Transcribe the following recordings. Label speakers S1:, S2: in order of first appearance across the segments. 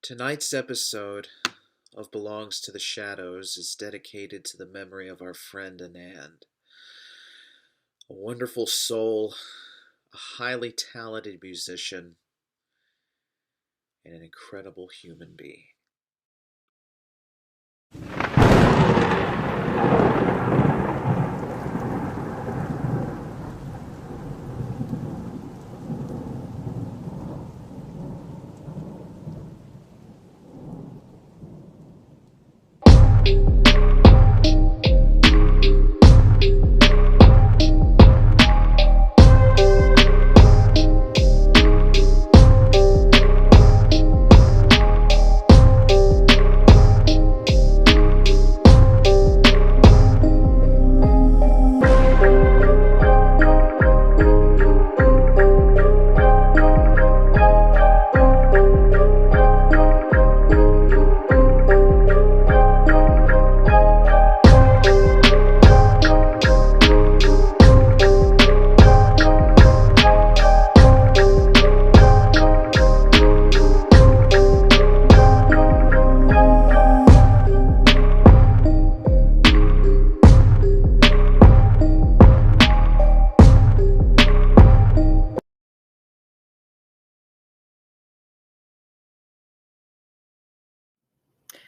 S1: Tonight's episode of Belongs to the Shadows is dedicated to the memory of our friend Anand, a wonderful soul, a highly talented musician, and an incredible human being.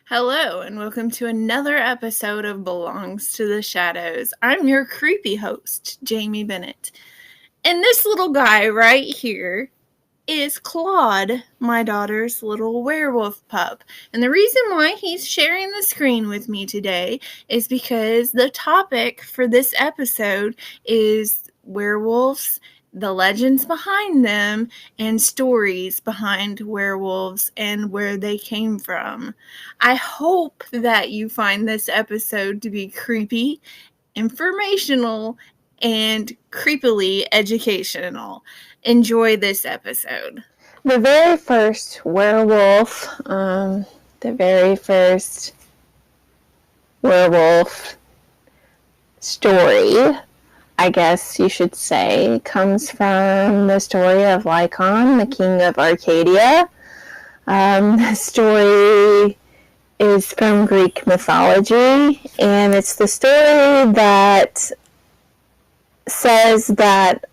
S2: Hello, and welcome to another episode of Belongs to the Shadows. I'm your creepy host, Jaime Bennett. And this little guy right here is Claude, my daughter's little werewolf pup. And the reason why he's sharing the screen with me today is because the topic for this episode is werewolves, the legends behind them, and stories behind werewolves and where they came from. I hope that you find this episode to be creepy, informational, and creepily educational. Enjoy this episode.
S3: The very first werewolf, story, I guess you should say, comes from the story of Lycon, the king of Arcadia. The story is from Greek mythology, and it's the story that says that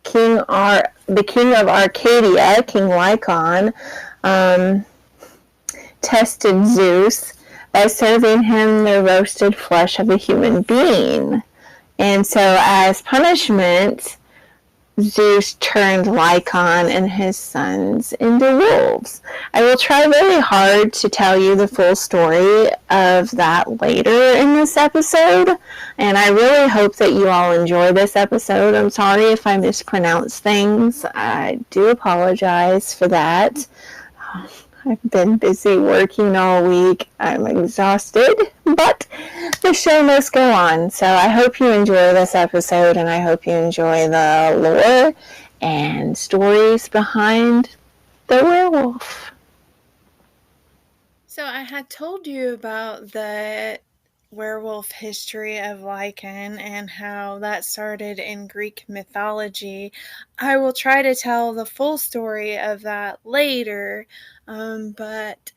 S3: the king of Arcadia, King Lycon, tested Zeus by serving him the roasted flesh of a human being. And so as punishment, Zeus turned Lycon and his sons into wolves. I will try really hard to tell you the full story of that later in this episode, and I really hope that you all enjoy this episode. I'm sorry if I mispronounce things. I do apologize for that. I've been busy working all week. I'm exhausted, but the show must go on. So I hope you enjoy this episode, and I hope you enjoy the lore and stories behind the werewolf.
S2: So I had told you about the werewolf history of Lycan and how that started in Greek mythology. I will try to tell the full story of that later, but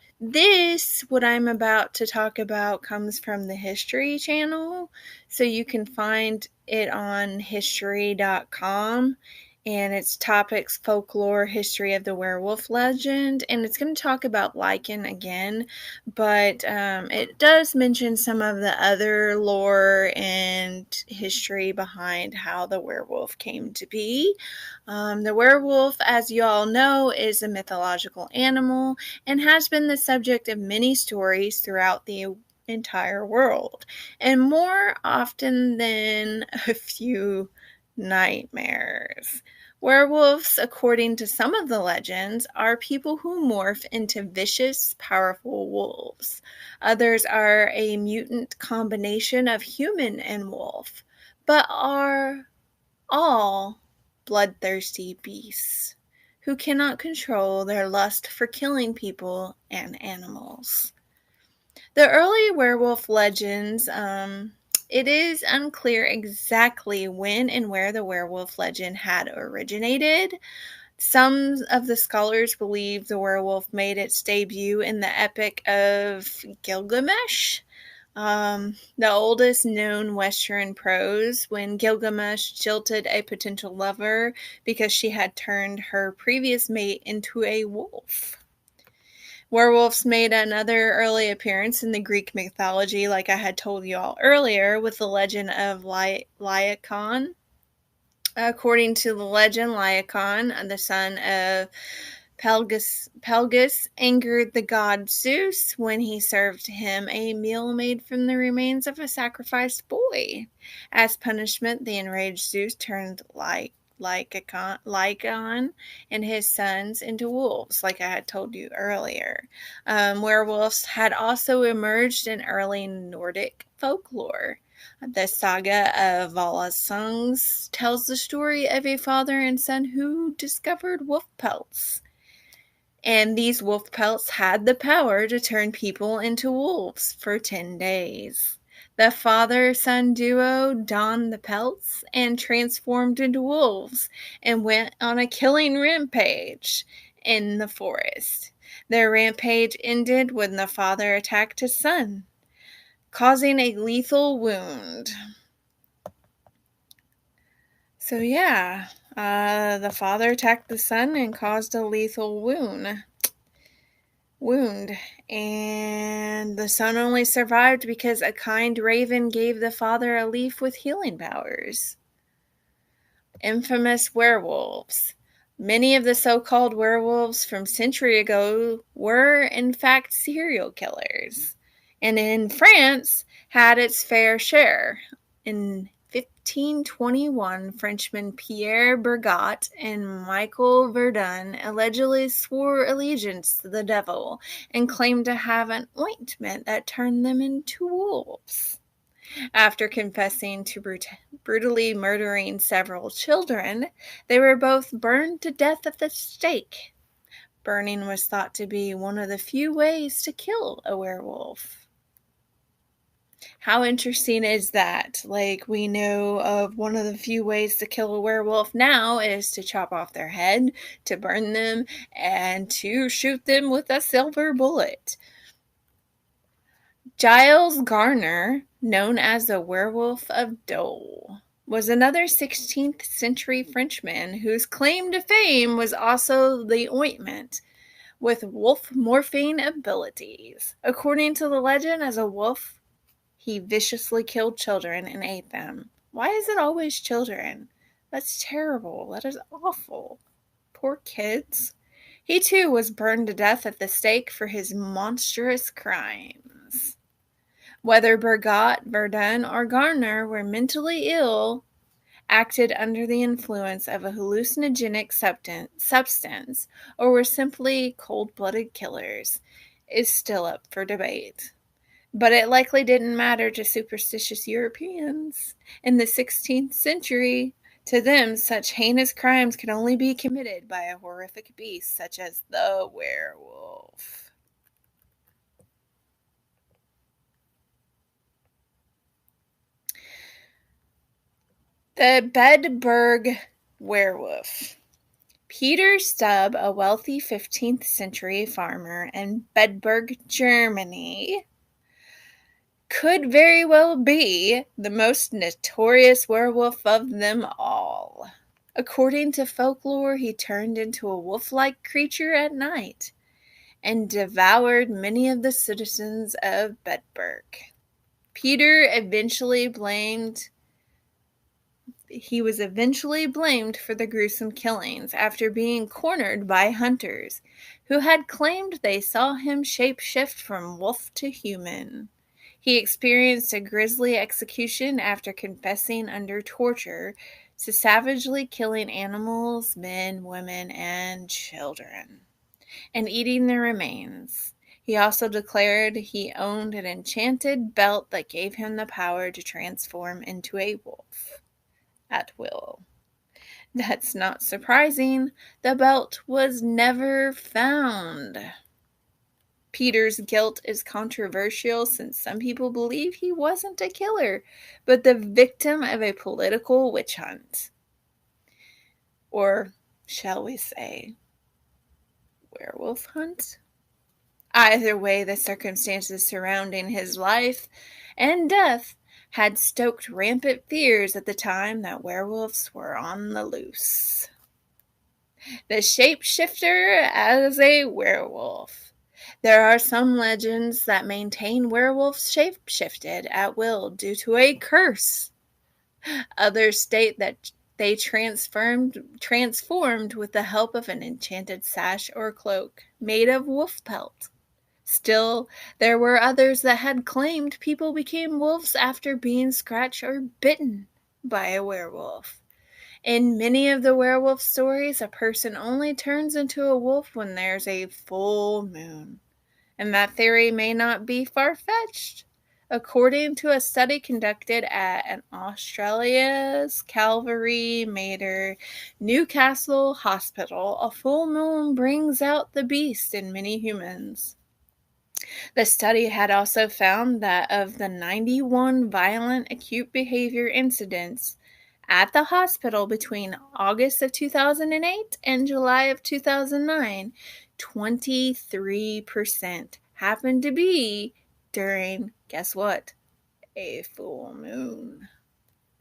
S2: what I'm about to talk about comes from the History Channel, so you can find it on history.com. And it's topics, folklore, history of the werewolf legend, and it's going to talk about Lycan again, but it does mention some of the other lore and history behind how the werewolf came to be. The werewolf, as you all know, is a mythological animal and has been the subject of many stories throughout the entire world, and more often than a few nightmares. Werewolves, according to some of the legends, are people who morph into vicious, powerful wolves. Others are a mutant combination of human and wolf, but are all bloodthirsty beasts who cannot control their lust for killing people and animals. The early werewolf legends, it is unclear exactly when and where the werewolf legend had originated. Some of the scholars believe the werewolf made its debut in the Epic of Gilgamesh, the oldest known Western prose, when Gilgamesh jilted a potential lover because she had turned her previous mate into a wolf. Werewolves made another early appearance in the Greek mythology, like I had told you all earlier, with the legend of Lycaon. According to the legend, Lycaon, the son of Pelgus, angered the god Zeus when he served him a meal made from the remains of a sacrificed boy. As punishment, the enraged Zeus turned Lycaon and his sons into wolves, like I had told you earlier. Werewolves had also emerged in early Nordic folklore. The saga of Volsungs tells the story of a father and son who discovered wolf pelts. And these wolf pelts had the power to turn people into wolves for 10 days. The father-son duo donned the pelts and transformed into wolves and went on a killing rampage in the forest. Their rampage ended when the father attacked his son, causing a lethal wound. So yeah, the father attacked the son and caused a lethal wound. And the son only survived because a kind raven gave the father a leaf with healing powers. Infamous werewolves. Many of the so-called werewolves from centuries ago were in fact serial killers, and in France had its fair share. In 1521, Frenchmen Pierre Bergot and Michael Verdun allegedly swore allegiance to the devil and claimed to have an ointment that turned them into wolves. After confessing to brutally murdering several children, they were both burned to death at the stake. Burning was thought to be one of the few ways to kill a werewolf. How interesting is that? Like, we know of one of the few ways to kill a werewolf now is to chop off their head, to burn them, and to shoot them with a silver bullet. Giles Garner, known as the Werewolf of Dole, was another 16th century Frenchman whose claim to fame was also the ointment with wolf morphine abilities. According to the legend, as a wolf, he viciously killed children and ate them. Why is it always children? That's terrible. That is awful. Poor kids. He too was burned to death at the stake for his monstrous crimes. Whether Bergot, Verdun, or Garner were mentally ill, acted under the influence of a hallucinogenic substance, or were simply cold-blooded killers, is still up for debate. But it likely didn't matter to superstitious Europeans. In the 16th century, to them, such heinous crimes could only be committed by a horrific beast such as the werewolf. The Bedburg werewolf. Peter Stubb, a wealthy 15th century farmer in Bedburg, Germany, could very well be the most notorious werewolf of them all. According to folklore, he turned into a wolf-like creature at night and devoured many of the citizens of Bedburg. Peter was eventually blamed for the gruesome killings after being cornered by hunters who had claimed they saw him shapeshift from wolf to human. He experienced a grisly execution after confessing under torture to savagely killing animals, men, women, and children, and eating their remains. He also declared he owned an enchanted belt that gave him the power to transform into a wolf at will. That's not surprising. The belt was never found. Peter's guilt is controversial since some people believe he wasn't a killer, but the victim of a political witch hunt. Or shall we say, werewolf hunt? Either way, the circumstances surrounding his life and death had stoked rampant fears at the time that werewolves were on the loose. The shapeshifter as a werewolf. There are some legends that maintain werewolves shapeshifted at will due to a curse. Others state that they transformed with the help of an enchanted sash or cloak made of wolf pelt. Still, there were others that had claimed people became wolves after being scratched or bitten by a werewolf. In many of the werewolf stories, a person only turns into a wolf when there's a full moon. And that theory may not be far-fetched. According to a study conducted at an Australia's Calvary Mater Newcastle Hospital, a full moon brings out the beast in many humans. The study had also found that of the 91 violent acute behavior incidents at the hospital between August of 2008 and July of 2009, 23% happened to be during, guess what, a full moon.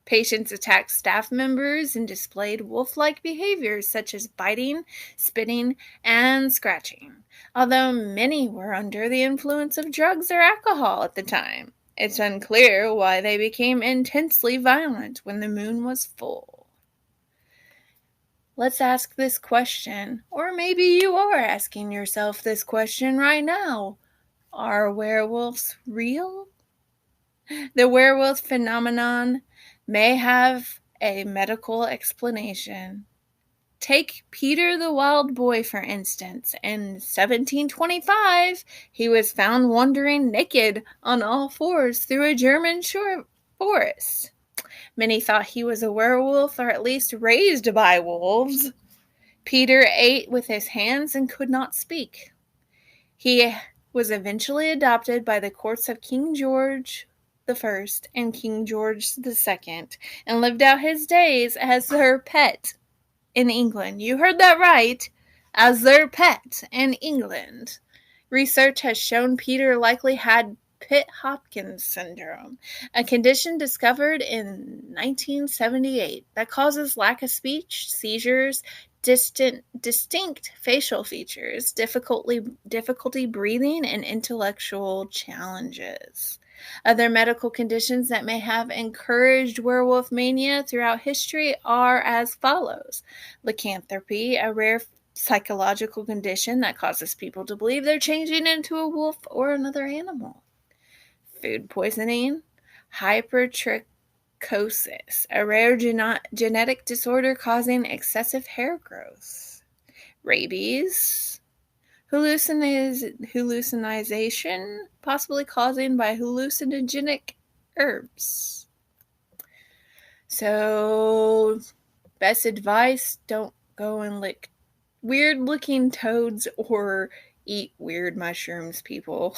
S2: Patients attacked staff members and displayed wolf-like behaviors such as biting, spitting, and scratching, although many were under the influence of drugs or alcohol at the time. It's unclear why they became intensely violent when the moon was full. Let's ask this question, or maybe you are asking yourself this question right now. Are werewolves real? The werewolf phenomenon may have a medical explanation. Take Peter the Wild Boy, for instance. In 1725, he was found wandering naked on all fours through a German forest. Many thought he was a werewolf, or at least raised by wolves. Peter ate with his hands and could not speak. He was eventually adopted by the courts of King George I and King George II and lived out his days as their pet in England. You heard that right, as their pet in England. Research has shown Peter likely had Pitt-Hopkins syndrome, a condition discovered in 1978 that causes lack of speech, seizures, distinct facial features, difficulty breathing, and intellectual challenges. Other medical conditions that may have encouraged werewolf mania throughout history are as follows. Lycanthropy, a rare psychological condition that causes people to believe they're changing into a wolf or another animal. Food poisoning, hypertrichosis, a rare genetic disorder causing excessive hair growth. Rabies, hallucination, possibly caused by hallucinogenic herbs. So, best advice, don't go and lick weird-looking toads or eat weird mushrooms, people.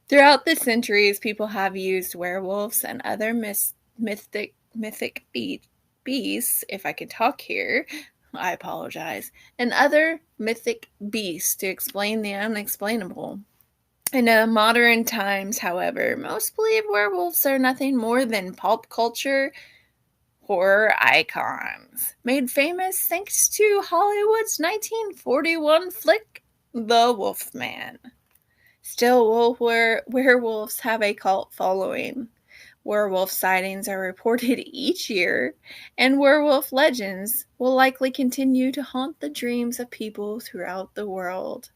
S2: Throughout the centuries, people have used werewolves and other mythic beasts, if I could talk here, I apologize, and other mythic beasts to explain the unexplainable. In modern times, however, most believe werewolves are nothing more than pulp culture horror icons, made famous thanks to Hollywood's 1941 flick, The Wolfman. Still, werewolves have a cult following. Werewolf sightings are reported each year, and werewolf legends will likely continue to haunt the dreams of people throughout the world.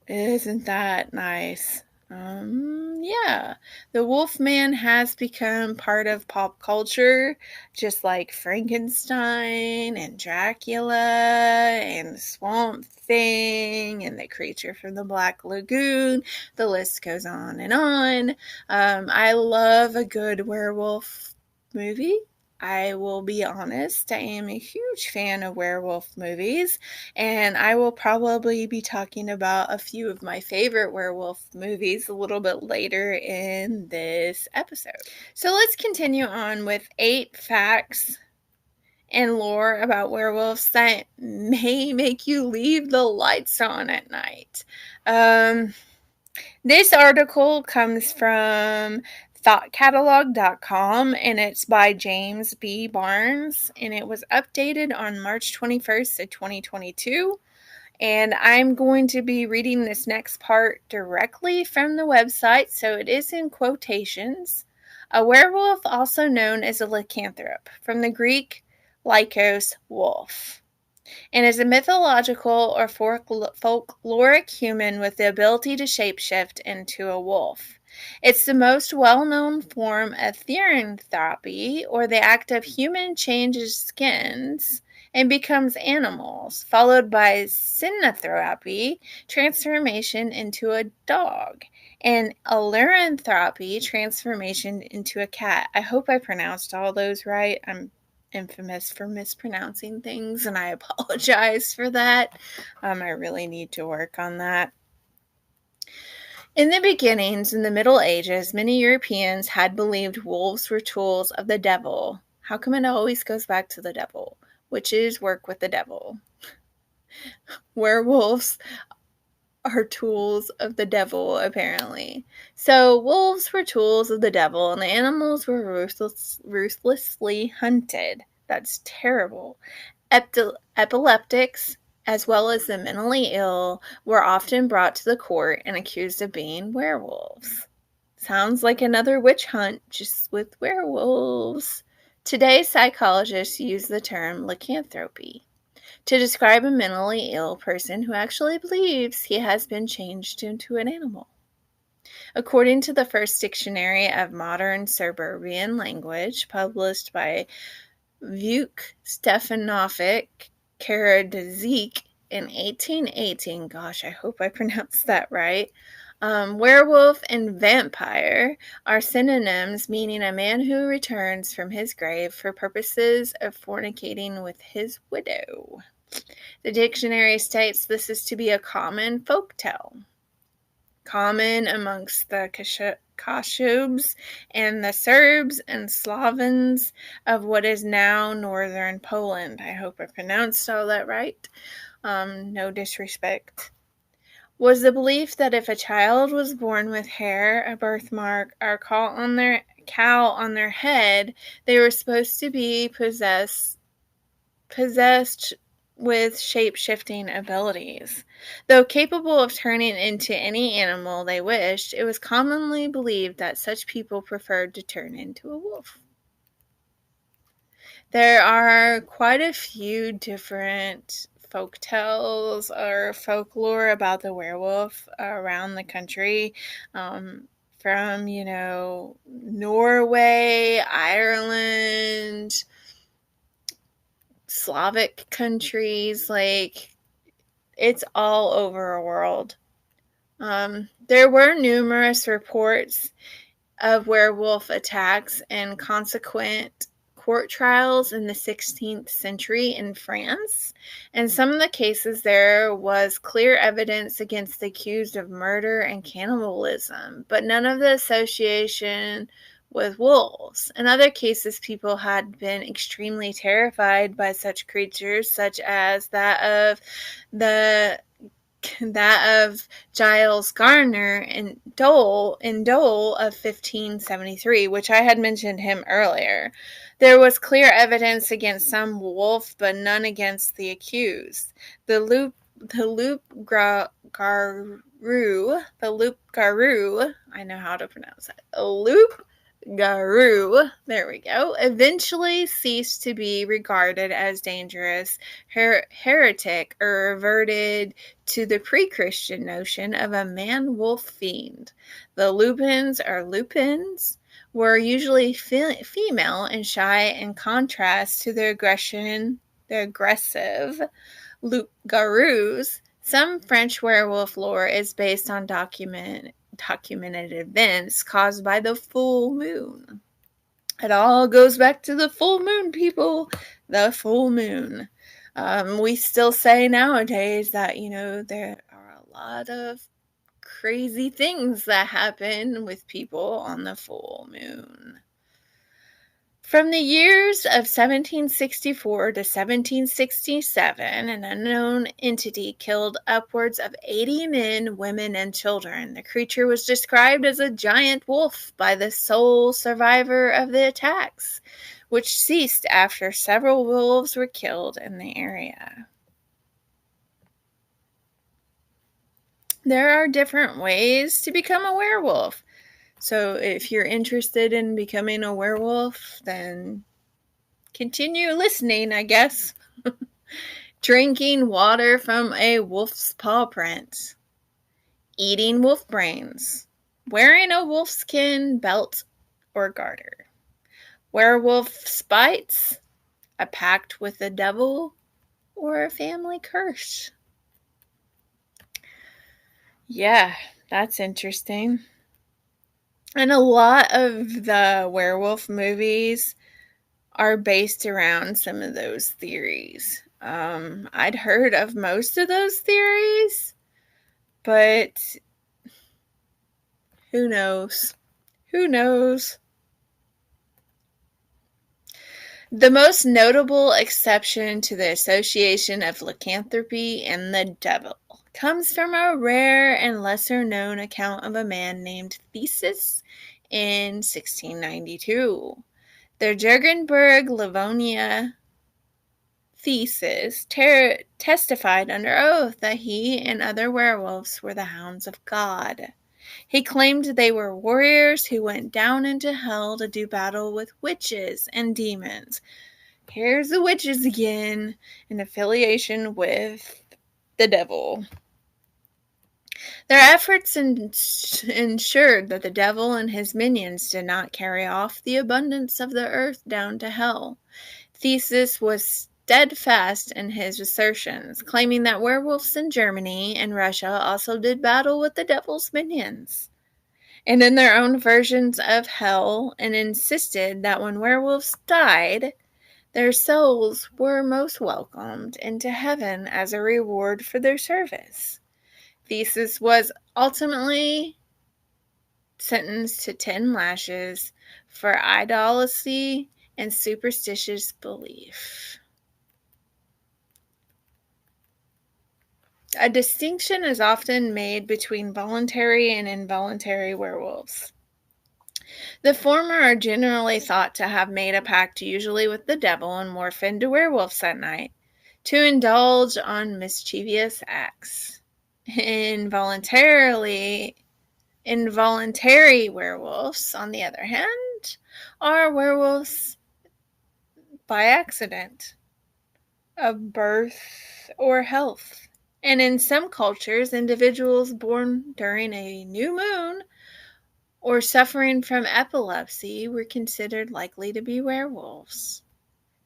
S2: Isn't that nice? Yeah. The Wolfman has become part of pop culture, just like Frankenstein and Dracula and Swamp Thing and the creature from the Black Lagoon. The list goes on and on. I love a good werewolf movie. I will be honest, I am a huge fan of werewolf movies, and I will probably be talking about a few of my favorite werewolf movies a little bit later in this episode. So let's continue on with 8 facts and lore about werewolves that may make you leave the lights on at night. This article comes from thoughtcatalog.com, and it's by James B. Barnes, and it was updated on March 21st of 2022. And I'm going to be reading this next part directly from the website, so it is in quotations. A werewolf, also known as a lycanthrope, from the Greek lycos, wolf, and is a mythological or folkloric human with the ability to shapeshift into a wolf. It's the most well-known form of therianthropy, or the act of human changes skins and becomes animals, followed by synanthropy, transformation into a dog, and alloranthropy, transformation into a cat. I hope I pronounced all those right. I'm infamous for mispronouncing things, and I apologize for that. I really need to work on that. In the beginnings, in the Middle Ages, many Europeans had believed wolves were tools of the devil. How come it always goes back to the devil? Witches work with the devil. Werewolves are tools of the devil, apparently. So wolves were tools of the devil, and the animals were ruthlessly hunted. That's terrible. Epileptics, as well as the mentally ill, were often brought to the court and accused of being werewolves. Sounds like another witch hunt, just with werewolves. Today, psychologists use the term lycanthropy to describe a mentally ill person who actually believes he has been changed into an animal. According to the first dictionary of modern suburban language, published by Vuk Stefanovic Karadzic in 1818, gosh, I hope I pronounced that right, werewolf and vampire are synonyms meaning a man who returns from his grave for purposes of fornicating with his widow. The dictionary states this is to be a common folk tale, common amongst the Kashubs and the Serbs and Slavons of what is now northern Poland. I hope I pronounced all that right. No disrespect. Was the belief that if a child was born with hair, a birthmark, or a cow on their head, they were supposed to be possessed with shape-shifting abilities. Though capable of turning into any animal they wished, it was commonly believed that such people preferred to turn into a wolf. There are quite a few different folktales or folklore about the werewolf around the country, from, Norway, Ireland, Slavic countries, it's all over the world. There were numerous reports of werewolf attacks and consequent court trials in the 16th century in France. In some of the cases, there was clear evidence against the accused of murder and cannibalism, but none of the association with wolves. In other cases, people had been extremely terrified by such creatures, such as that of Giles Garner in Dole of 1573, which I had mentioned him earlier. There was clear evidence against some wolf, but none against the accused. The loup garou, I know how to pronounce that. Loup garou, there we go, eventually ceased to be regarded as dangerous heretic or reverted to the pre-Christian notion of a man-wolf fiend. The lupins were usually female and shy in contrast to the aggressive loup-garous. Some French werewolf lore is based on documented events caused by the full moon. It all goes back to the full moon, people. The full moon. We still say nowadays that, there are a lot of crazy things that happen with people on the full moon. From the years of 1764 to 1767, an unknown entity killed upwards of 80 men, women, and children. The creature was described as a giant wolf by the sole survivor of the attacks, which ceased after several wolves were killed in the area. There are different ways to become a werewolf. So if you're interested in becoming a werewolf, then continue listening, I guess. Drinking water from a wolf's paw print. Eating wolf brains. Wearing a wolfskin belt or garter. Werewolf spites. A pact with the devil. Or a family curse. Yeah, that's interesting. And a lot of the werewolf movies are based around some of those theories. I'd heard of most of those theories, but who knows? Who knows? The most notable exception to the association of lycanthropy and the devil comes from a rare and lesser-known account of a man named Theseus in 1692. The Jurgenberg Livonia Theseus testified under oath that he and other werewolves were the hounds of God. He claimed they were warriors who went down into hell to do battle with witches and demons. Here's the witches again, in affiliation with the devil. Their efforts ensured that the devil and his minions did not carry off the abundance of the earth down to hell. Theseus was steadfast in his assertions, claiming that werewolves in Germany and Russia also did battle with the devil's minions, and in their own versions of hell, and insisted that when werewolves died, their souls were most welcomed into heaven as a reward for their service. Theseus was ultimately sentenced to 10 lashes for idolatry and superstitious belief. A distinction is often made between voluntary and involuntary werewolves. The former are generally thought to have made a pact, usually with the devil, and morph into werewolves at night to indulge on mischievous acts. Involuntary werewolves, on the other hand, are werewolves by accident, of birth or health. And in some cultures, individuals born during a new moon or suffering from epilepsy were considered likely to be werewolves.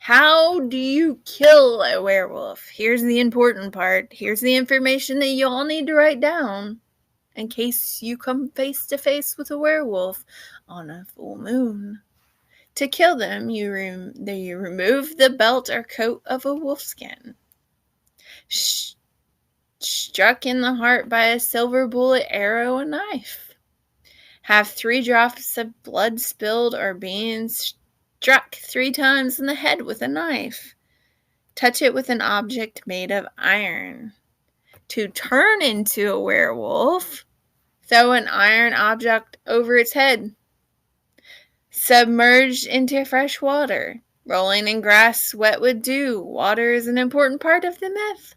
S2: How do you kill a werewolf? Here's the important part. Here's the information that you all need to write down in case you come face to face with a werewolf on a full moon. To kill them, you remove the belt or coat of a wolfskin. Struck in the heart by a silver bullet, arrow, and knife. Have 3 drops of blood spilled or being struck 3 times in the head with a knife. Touch it with an object made of iron. To turn into a werewolf, throw an iron object over its head. Submerged into fresh water. Rolling in grass wet with dew. Water is an important part of the myth.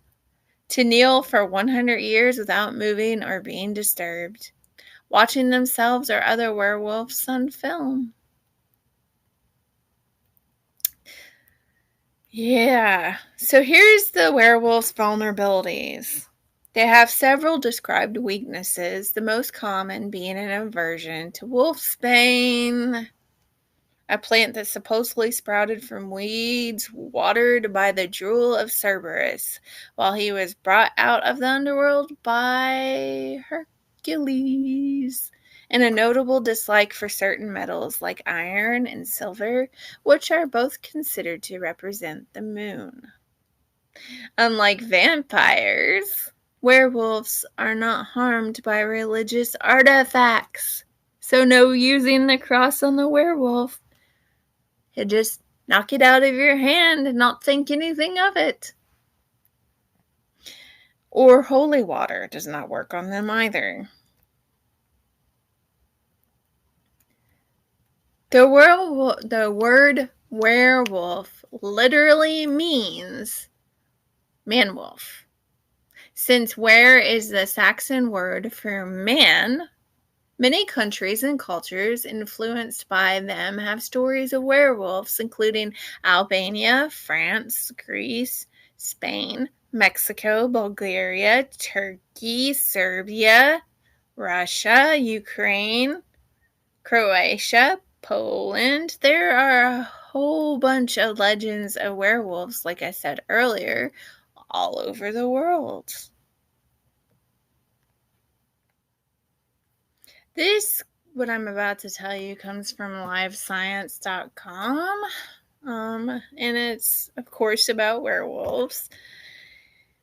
S2: To kneel for 100 years without moving or being disturbed. Watching themselves or other werewolves on film. Yeah, so here's the werewolf's vulnerabilities. They have several described weaknesses, the most common being an aversion to wolfsbane, a plant that supposedly sprouted from weeds watered by the drool of Cerberus, while he was brought out of the underworld by Hercules, and a notable dislike for certain metals like iron and silver, which are both considered to represent the moon. Unlike vampires, werewolves are not harmed by religious artifacts, so no using the cross on the werewolf. You just knock it out of your hand and not think anything of it. Or holy water does not work on them either. The word werewolf literally means man-wolf. Since were is the Saxon word for man, many countries and cultures influenced by them have stories of werewolves, including Albania, France, Greece, Spain, Mexico, Bulgaria, Turkey, Serbia, Russia, Ukraine, Croatia, Poland. There are a whole bunch of legends of werewolves, like I said earlier, all over the world. What I'm about to tell you, comes from livescience.com, and it's, of course, about werewolves.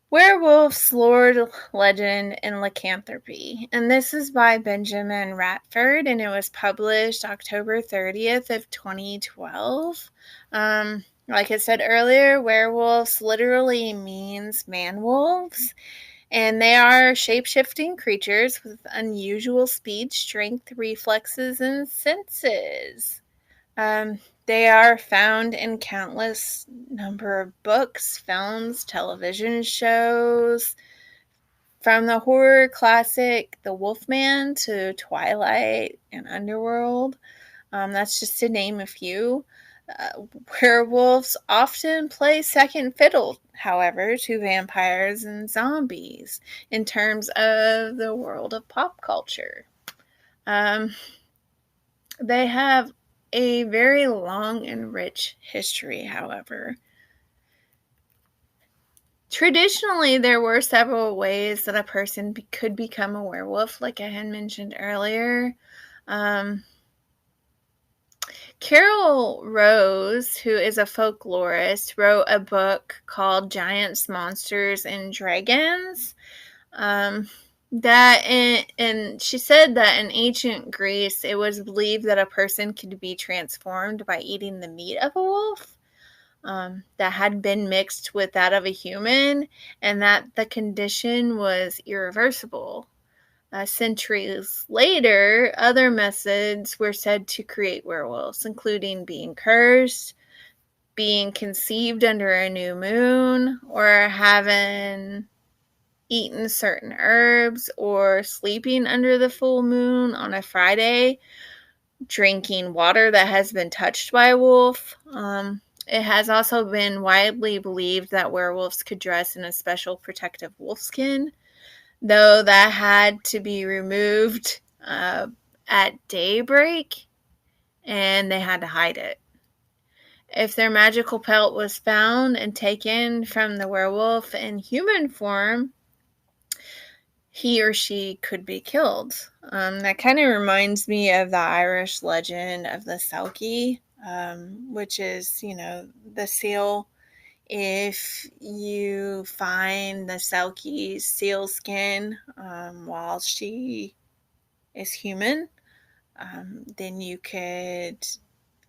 S2: Werewolves, Lore, Legend, and Lycanthropy. And this is by Benjamin Ratford, and it was published October 30th of 2012. Like I said earlier, werewolves literally means man-wolves. And they are shape-shifting creatures with unusual speed, strength, reflexes, and senses. They are found in countless number of books, films, television shows, from the horror classic The Wolfman to Twilight and Underworld. That's just to name a few. Werewolves often play second fiddle, however, to vampires and zombies in terms of the world of pop culture. They have a very long and rich history, however. Traditionally, there were several ways that a person could become a werewolf, like I had mentioned earlier. Carol Rose, who is a folklorist, wrote a book called Giants, Monsters, and Dragons. And she said that in ancient Greece, it was believed that a person could be transformed by eating the meat of a wolf that had been mixed with that of a human, and that the condition was irreversible. Centuries later, other methods were said to create werewolves, including being cursed, being conceived under a new moon, or having eaten certain herbs, or sleeping under the full moon on a Friday, drinking water that has been touched by a wolf. It has also been widely believed that werewolves could dress in a special protective wolfskin, though that had to be removed at daybreak, and they had to hide it. If their magical pelt was found and taken from the werewolf in human form, he or she could be killed. That kind of reminds me of the Irish legend of the Selkie, which is, the seal. If you find the Selkie's seal skin while she is human, then you could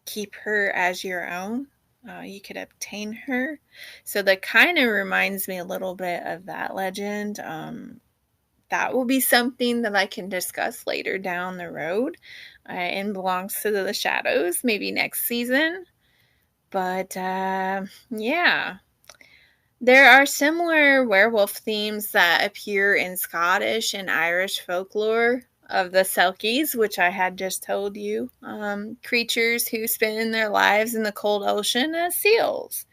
S2: keep her as your own. You could obtain her. So that kind of reminds me a little bit of that legend. That will be something that I can discuss later down the road and belongs to the shadows, maybe next season. But yeah, there are similar werewolf themes that appear in Scottish and Irish folklore of the Selkies, which I had just told you. Creatures who spend their lives in the cold ocean as seals,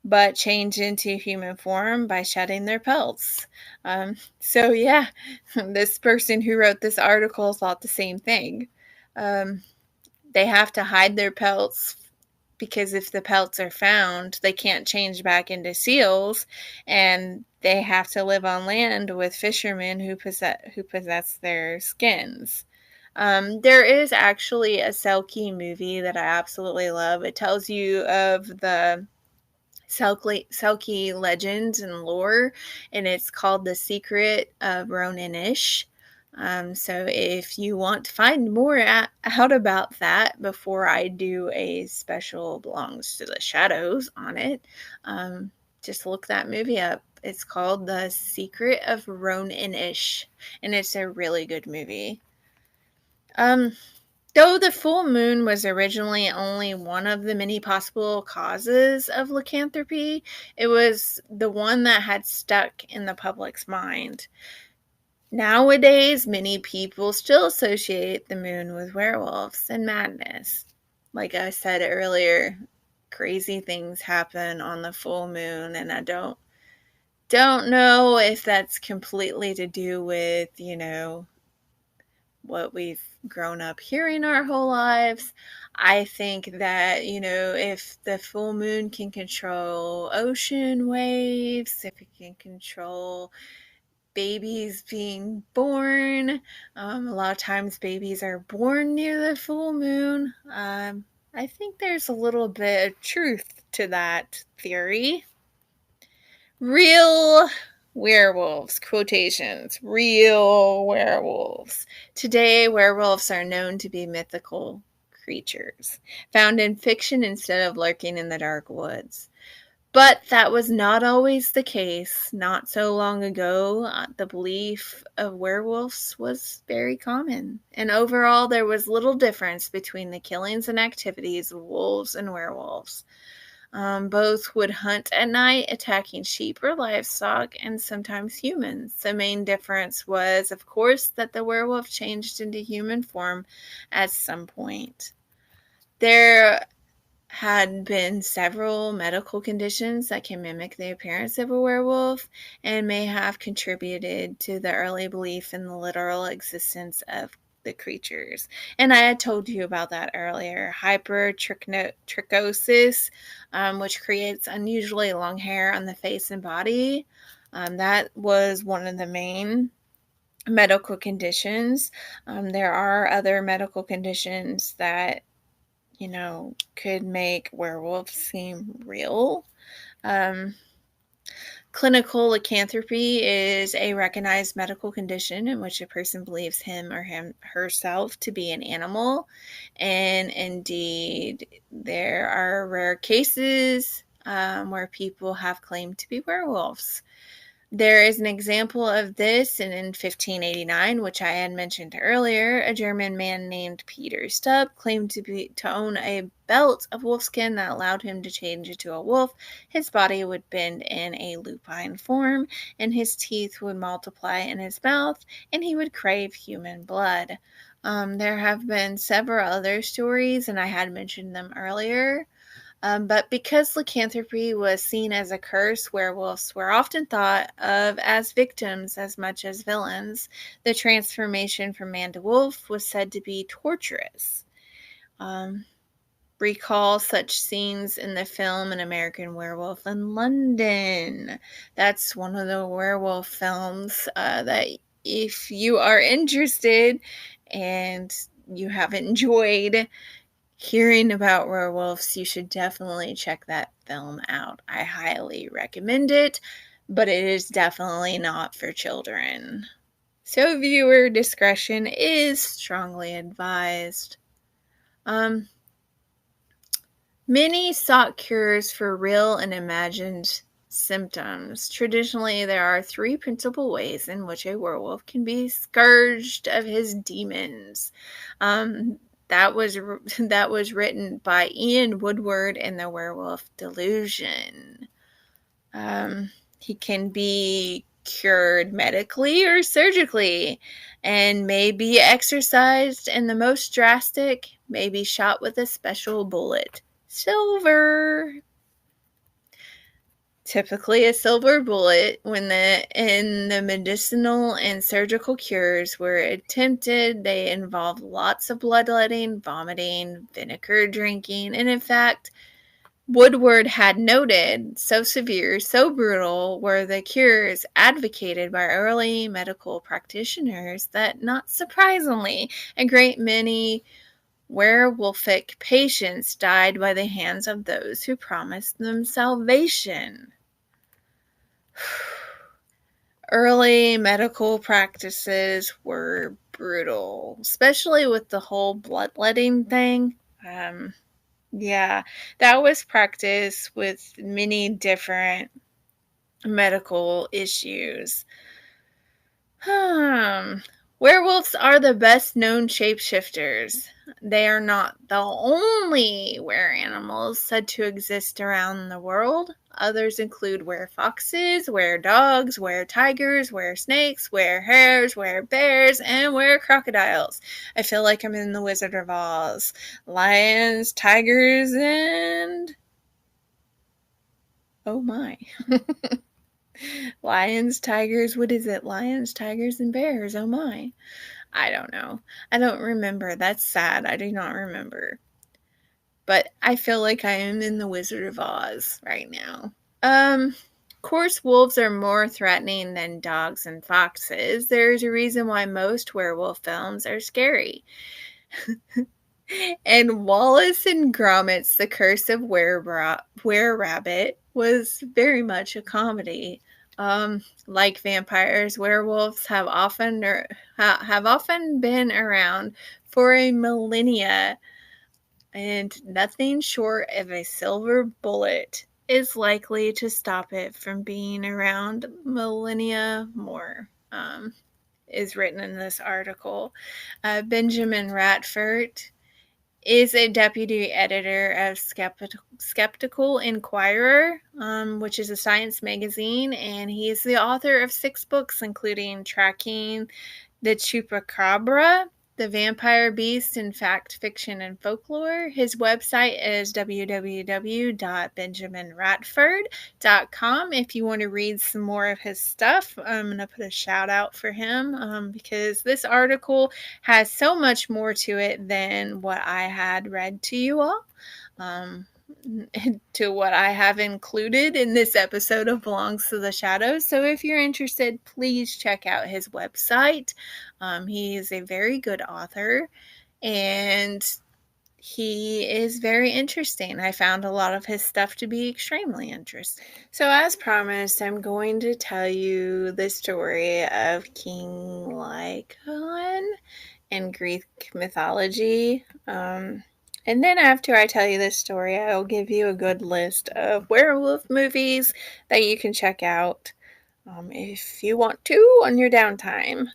S2: but change into human form by shedding their pelts. So yeah, this person who wrote this article thought the same thing. They have to hide their pelts because if the pelts are found, they can't change back into seals, and they have to live on land with fishermen who possess their skins. There is actually a Selkie movie that I absolutely love. It tells you of the Selkie legends and lore, and it's called The Secret of Ronan Ish. So if you want to find more out about that before I do a special Belongs to the Shadows on it, just look that movie up. It's called The Secret of Ronin-ish, and it's a really good movie. Though the full moon was originally only one of the many possible causes of lycanthropy, it was the one that had stuck in the public's mind. Nowadays, many people still associate the moon with werewolves and madness. Like I said earlier, crazy things happen on the full moon, and I don't know if that's completely to do with, what we've grown up hearing our whole lives. I think that, if the full moon can control ocean waves, if it can control babies being born, a lot of times babies are born near the full moon. I think there's a little bit of truth to that theory. Real werewolves, quotations, real werewolves. Today, werewolves are known to be mythical creatures, found in fiction instead of lurking in the dark woods. But that was not always the case. Not so long ago, the belief of werewolves was very common. And overall, there was little difference between the killings and activities of wolves and werewolves. Both would hunt at night, attacking sheep or livestock, and sometimes humans. The main difference was, of course, that the werewolf changed into human form at some point. There had been several medical conditions that can mimic the appearance of a werewolf and may have contributed to the early belief in the literal existence of the creatures. And I had told you about that earlier. Hypertrichosis, which creates unusually long hair on the face and body. That was one of the main medical conditions. There are other medical conditions that could make werewolves seem real. Clinical lycanthropy is a recognized medical condition in which a person believes him or herself to be an animal. And indeed, there are rare cases where people have claimed to be werewolves. There is an example of this in 1589, which I had mentioned earlier. A German man named Peter Stubb claimed to own a belt of wolfskin that allowed him to change into a wolf. His body would bend in a lupine form, and his teeth would multiply in his mouth, and he would crave human blood. There have been several other stories, and I had mentioned them earlier. But because lycanthropy was seen as a curse, werewolves were often thought of as victims as much as villains. The transformation from man to wolf was said to be torturous. Recall such scenes in the film An American Werewolf in London. That's one of the werewolf films that if you are interested and you have enjoyed hearing about werewolves, you should definitely check that film out. I highly recommend it, but it is definitely not for children. So viewer discretion is strongly advised. Many sought cures for real and imagined symptoms. Traditionally, there are three principal ways in which a werewolf can be scourged of his demons. That was written by Ian Woodward in The Werewolf Delusion. He can be cured medically or surgically and may be exorcised, and the most drastic may be shot with a special bullet. Silver. Typically a silver bullet. When the medicinal and surgical cures were attempted, they involved lots of bloodletting, vomiting, vinegar drinking, and in fact, Woodward had noted so severe, so brutal were the cures advocated by early medical practitioners that, not surprisingly, a great many werewolfic patients died by the hands of those who promised them salvation. Early medical practices were brutal, especially with the whole bloodletting thing. Yeah, that was practiced with many different medical issues. Werewolves are the best known shapeshifters. They are not the only were-animals said to exist around the world. Others include were-foxes, were-dogs, were-tigers, were-snakes, were-hares, were-bears, and were-crocodiles. I feel like I'm in the Wizard of Oz. Lions, tigers, and... oh my. Lions, tigers, what is it? Lions, tigers, and bears. Oh my. I don't know. I don't remember. That's sad. I do not remember. But I feel like I am in the Wizard of Oz right now. Of course, wolves are more threatening than dogs and foxes. There's a reason why most werewolf films are scary. And Wallace and Gromit's The Curse of Were-Rabbit was very much a comedy. Like vampires, werewolves have often been around for a millennia, and nothing short of a silver bullet is likely to stop it from being around millennia more. Is written in this article. Benjamin Ratford is a deputy editor of Skeptical Inquirer, which is a science magazine, and he's the author of 6 books, including Tracking the Chupacabra, The Vampire Beast in Fact, Fiction, and Folklore. His website is www.benjaminratford.com. If you want to read some more of his stuff, I'm going to put a shout out for him because this article has so much more to it than what I had read to you all. To what I have included in this episode of Belongs to the Shadows. So if you're interested, please check out his website. He is a very good author, and he is very interesting. I found a lot of his stuff to be extremely interesting. So as promised, I'm going to tell you the story of King Lycaon in Greek mythology. And then after I tell you this story, I'll give you a good list of werewolf movies that you can check out if you want to on your downtime.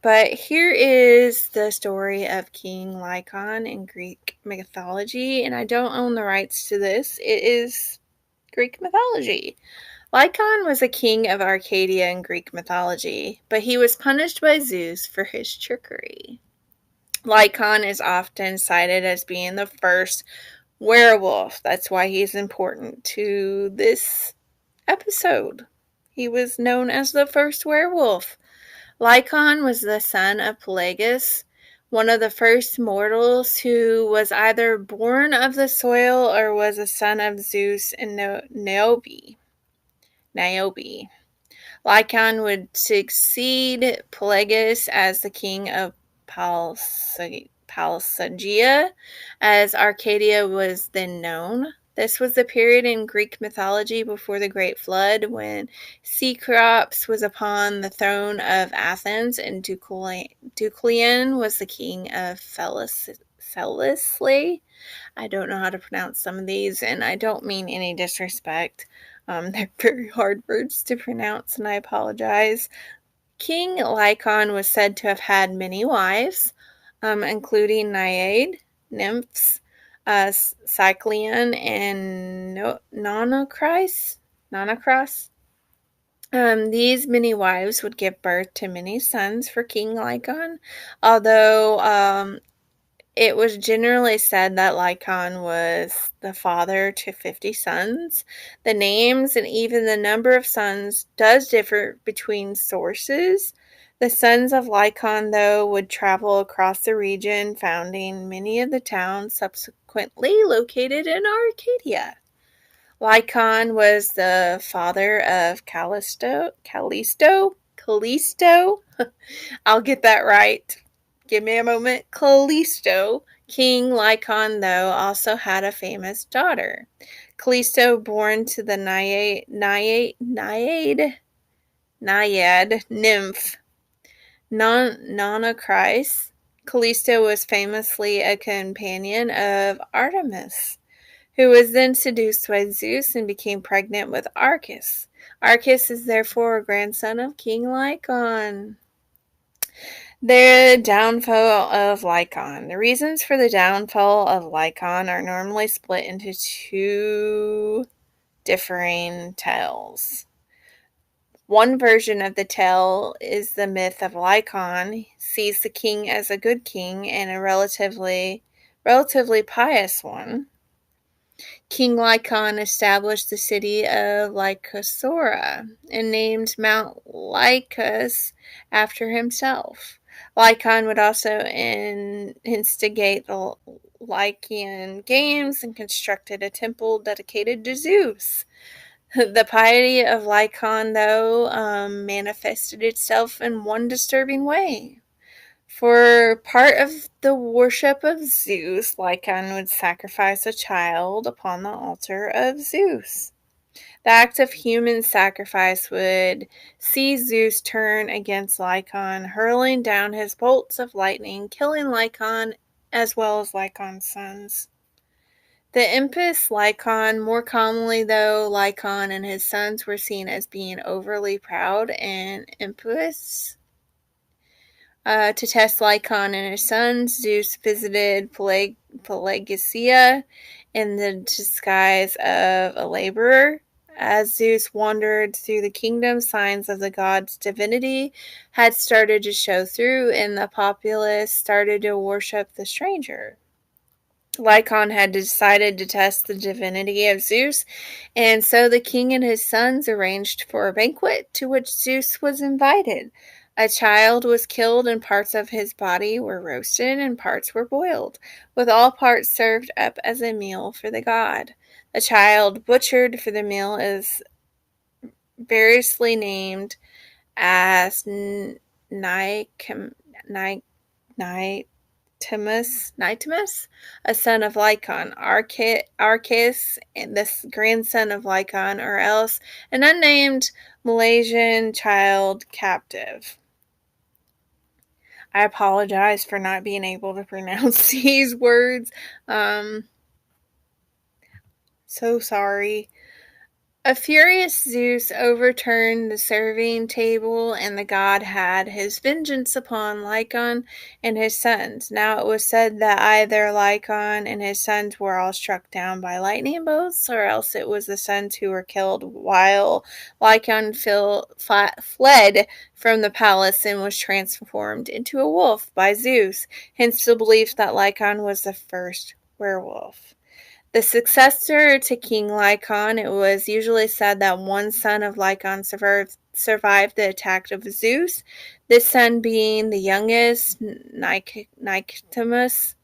S2: But here is the story of King Lycaon in Greek mythology, and I don't own the rights to this. It is Greek mythology. Lycaon was a king of Arcadia in Greek mythology, but he was punished by Zeus for his trickery. Lycaon is often cited as being the first werewolf. That's why he's important to this episode. He was known as the first werewolf. Lycaon was the son of Pelagus, one of the first mortals who was either born of the soil or was a son of Zeus and Niobe. Lycaon would succeed Pelagus as the king of Palsagia, as Arcadia was then known. This was the period in Greek mythology before the Great Flood, when Cecrops was upon the throne of Athens and Deucalion was the king of Celice. I don't know how to pronounce some of these, and I don't mean any disrespect. They're very hard words to pronounce, and I apologize. King Lycaon was said to have had many wives, including Naiad, nymphs, Cycleon, and Nonocris. These many wives would give birth to many sons for King Lycaon, although it was generally said that Lycaon was the father to 50 sons. The names and even the number of sons does differ between sources. The sons of Lycaon, though, would travel across the region, founding many of the towns subsequently located in Arcadia. Lycaon was the father of Callisto. I'll get that right. Give me a moment. Callisto. King Lycaon, though, also had a famous daughter. Callisto, born to the Naiad, naiad nymph, Nonocris. Callisto was famously a companion of Artemis, who was then seduced by Zeus and became pregnant with Arcas. Arcas is therefore a grandson of King Lycaon. The downfall of Lycaon. The reasons for the downfall of Lycaon are normally split into two differing tales. One version of the tale is the myth of Lycaon sees the king as a good king and a relatively pious one. King Lycaon established the city of Lycosora and named Mount Lycus after himself. Lycaon would also instigate the Lycian Games and constructed a temple dedicated to Zeus. The piety of Lycaon, though, manifested itself in one disturbing way. For part of the worship of Zeus, Lycaon would sacrifice a child upon the altar of Zeus. The act of human sacrifice would see Zeus turn against Lycaon, hurling down his bolts of lightning, killing Lycaon as well as Lycaon's sons. The impious Lycaon, more commonly though, Lycaon and his sons were seen as being overly proud and impious. To test Lycaon and his sons, Zeus visited Pelagia in the disguise of a laborer. As Zeus wandered through the kingdom, signs of the god's divinity had started to show through, and the populace started to worship the stranger. Lycaon had decided to test the divinity of Zeus, and so the king and his sons arranged for a banquet to which Zeus was invited. A child was killed and parts of his body were roasted and parts were boiled, with all parts served up as a meal for the god. The child butchered for the meal is variously named as Nitimus, a son of Lycaon, Arcas, the grandson of Lycaon, or else an unnamed Malaysian child captive. I apologize for not being able to pronounce these words. So sorry. A furious Zeus overturned the serving table, and the god had his vengeance upon Lycaon and his sons. Now it was said that either Lycaon and his sons were all struck down by lightning bolts, or else it was the sons who were killed while Lycaon fled from the palace and was transformed into a wolf by Zeus, hence the belief that Lycaon was the first werewolf. The successor to King Lycaon, it was usually said that one son of Lycaon survived the attack of Zeus, this son being the youngest, Nitimus,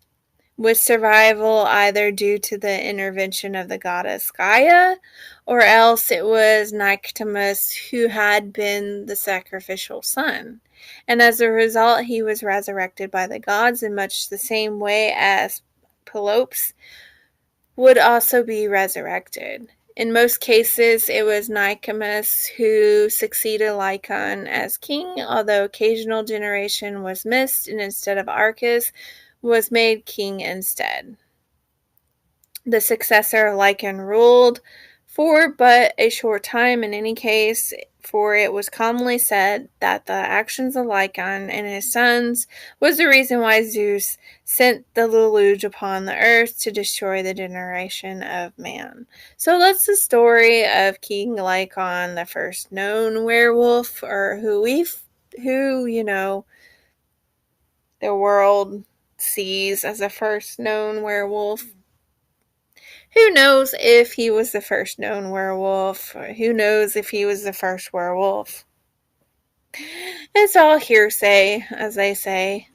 S2: with survival either due to the intervention of the goddess Gaia, or else it was Nitimus who had been the sacrificial son. And as a result, he was resurrected by the gods in much the same way as Pelops would also be resurrected. In most cases, it was Nitimus who succeeded Lycaon as king, although occasional generation was missed, and instead of Arcas, was made king instead. The successor of Lycaon ruled for but a short time in any case, for it was commonly said that the actions of Lycaon and his sons was the reason why Zeus sent the deluge upon the earth to destroy the generation of man. So that's the story of King Lycaon, the first known werewolf, or who the world sees as the first known werewolf. Who knows if he was the first known werewolf, or who knows if he was the first werewolf. It's all hearsay, as they say.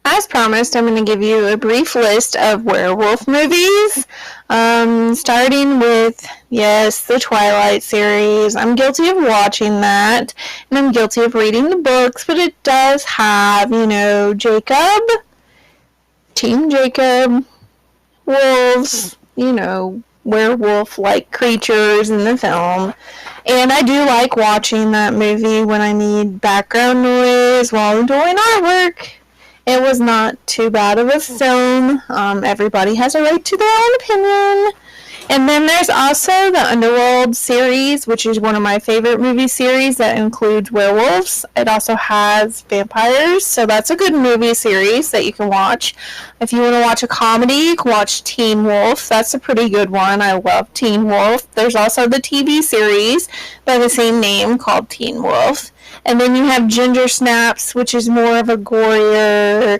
S3: As promised, I'm going to give you a brief list of werewolf movies, starting with, yes, the Twilight series. I'm guilty of watching that, and I'm guilty of reading the books, but it does have, Jacob, Team Jacob, wolves, werewolf-like creatures in the film. And I do like watching that movie when I need background noise while I'm doing artwork. It was not too bad of a film. Everybody has a right to their own opinion. And then there's also the Underworld series, which is one of my favorite movie series that includes werewolves. It also has vampires, so that's a good movie series that you can watch. If you want to watch a comedy, you can watch Teen Wolf. That's a pretty good one. I love Teen Wolf. There's also the TV series by the same name called Teen Wolf. And then you have Ginger Snaps, which is more of a gorier,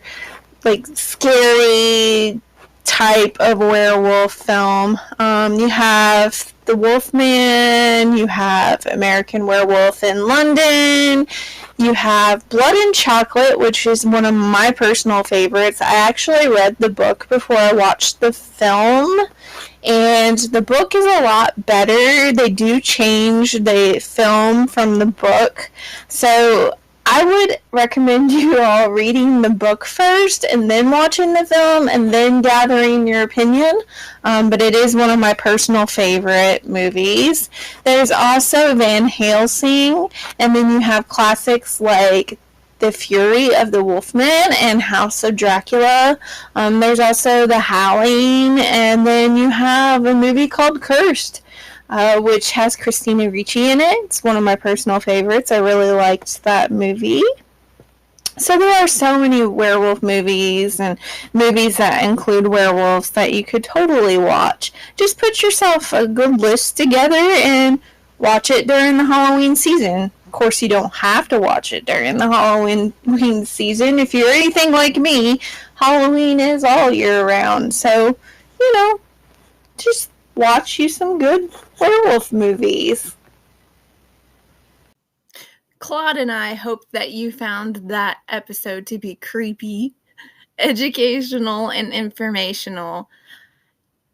S3: like, scary type of werewolf film. You have The Wolfman, you have American Werewolf in London, you have Blood and Chocolate, which is one of my personal favorites. I actually read the book before I watched the film, and the book is a lot better. They do change the film from the book, so I would recommend you all reading the book first and then watching the film and then gathering your opinion. But it is one of my personal favorite movies. There's also Van Helsing, and then you have classics like The Fury of the Wolfman and House of Dracula. There's also The Howling, and then you have a movie called Cursed, which has Christina Ricci in it. It's one of my personal favorites. I really liked that movie. So there are so many werewolf movies and movies that include werewolves that you could totally watch. Just put yourself a good list together and watch it during the Halloween season. Of course, you don't have to watch it during the Halloween season. If you're anything like me, Halloween is all year round. So, just watch you some good werewolf movies.
S2: Claude and I hope that you found that episode to be creepy, educational, and informational.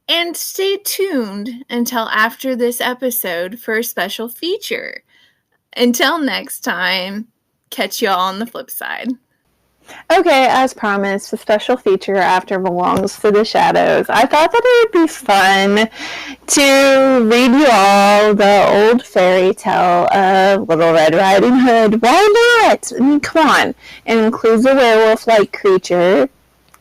S2: And stay tuned until after this episode for a special feature. Until next time, catch y'all on the flip side.
S3: Okay, as promised, the special feature after belongs to the shadows. I thought that it would be fun to read you all the old fairy tale of Little Red Riding Hood. Why not? I mean, come on. It includes a werewolf-like creature.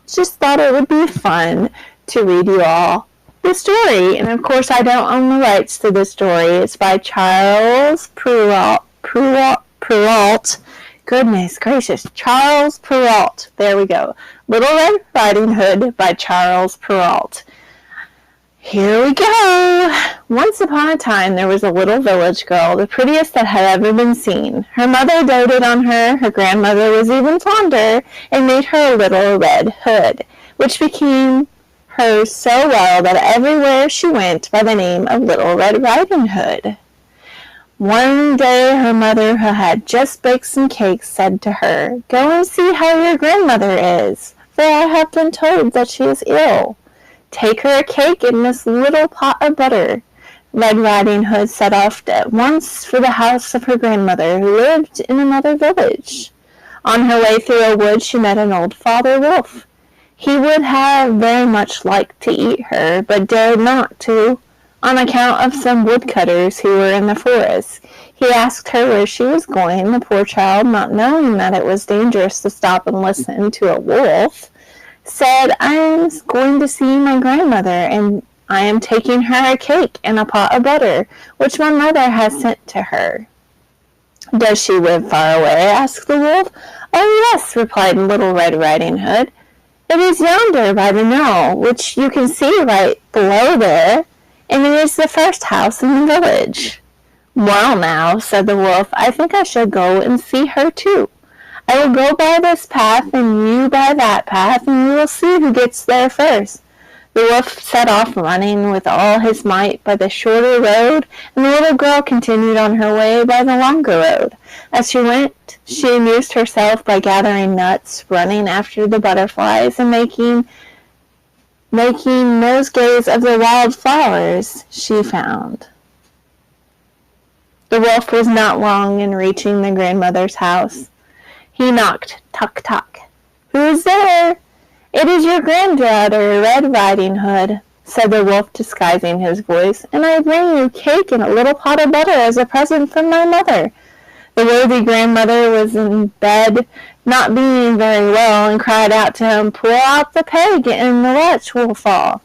S3: Just thought it would be fun to read you all the story. And of course, I don't own the rights to the story. It's by Charles Perrault. Goodness gracious, Charles Perrault. There we go. Little Red Riding Hood by Charles Perrault. Here we go. Once upon a time, there was a little village girl, the prettiest that had ever been seen. Her mother doted on her, her grandmother was even fonder, and made her a little red hood, which became hers so well that everywhere she went by the name of Little Red Riding Hood. One day her mother, who had just baked some cakes, said to her, "Go and see how your grandmother is, for I have been told that she is ill. Take her a cake in this little pot of butter." Red Riding Hood set off at once for the house of her grandmother, who lived in another village. On her way through a wood she met an old father wolf. He would have very much liked to eat her, but dared not to, on account of some woodcutters who were in the forest. He asked her where she was going. The poor child, not knowing that it was dangerous to stop and listen to a wolf, said, "I am going to see my grandmother, and I am taking her a cake and a pot of butter, which my mother has sent to her." "Does she live far away?" asked the wolf. "Oh, yes," replied Little Red Riding Hood. "It is yonder by the knoll, which you can see right below there, and it is the first house in the village." "Well now," said the wolf, "I think I shall go and see her too. I will go by this path and you by that path, and we will see who gets there first." The wolf set off running with all his might by the shorter road, and the little girl continued on her way by the longer road. As she went, she amused herself by gathering nuts, running after the butterflies, and making nosegays of the wild flowers she found. The wolf was not long in reaching the grandmother's house. He knocked. Tock, tock. "Who is there?" "It is your granddaughter, Red Riding Hood," said the wolf, disguising his voice, "and I bring you cake and a little pot of butter as a present from my mother." The worthy grandmother was in bed, not being very well, and cried out to him, "Pull out the peg and the latch will fall."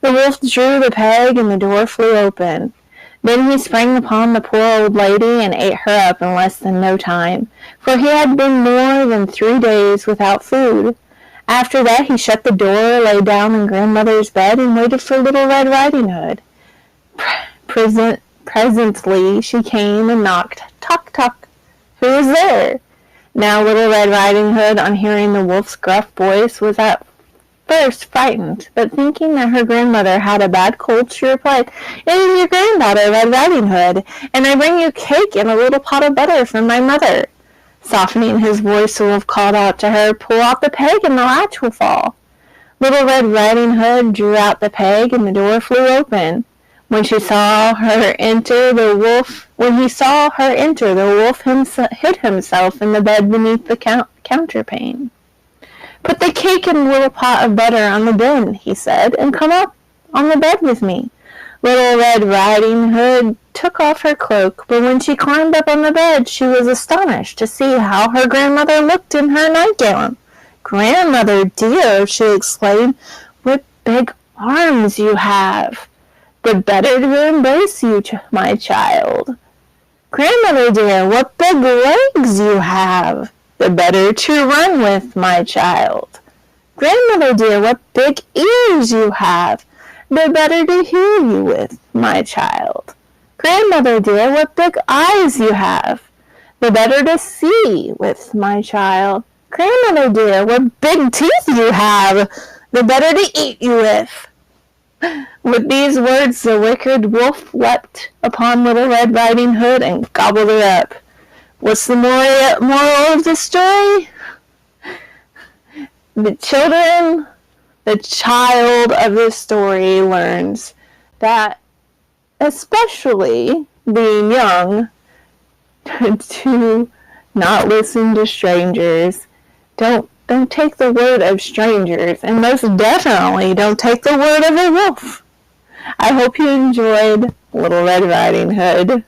S3: The wolf drew the peg and the door flew open. Then he sprang upon the poor old lady and ate her up in less than no time, for he had been more than 3 days without food. After that he shut the door, lay down in grandmother's bed, and waited for Little Red Riding Hood. Presently she came and knocked. "Tock, tock! Who is there?" Now Little Red Riding Hood, on hearing the wolf's gruff voice, was at first frightened, but thinking that her grandmother had a bad cold, she replied, "It is your granddaughter, Red Riding Hood, and I bring you cake and a little pot of butter from my mother." Softening his voice, the wolf called out to her, "Pull out the peg and the latch will fall." Little Red Riding Hood drew out the peg and the door flew open. When he saw her enter, the wolf hid himself in the bed beneath the counterpane. "Put the cake and a little pot of butter on the bin," he said, "and come up on the bed with me." Little Red Riding Hood took off her cloak, but when she climbed up on the bed, she was astonished to see how her grandmother looked in her nightgown. "Grandmother dear," she exclaimed, "what big arms you have! The better to embrace you, my child." "Grandmother dear, what big legs you have! The better to run with, my child." "Grandmother dear, what big ears you have! The better to hear you with, my child." "Grandmother dear, what big eyes you have! The better to see with, my child." "Grandmother dear, what big teeth you have! The better to eat you with." With these words the wicked wolf leapt upon Little Red Riding Hood and gobbled her up. What's the moral of the story? The child of this story learns that, especially being young, to not listen to strangers. Don't take the word of strangers, and most definitely don't take the word of a wolf. I hope you enjoyed Little Red Riding Hood.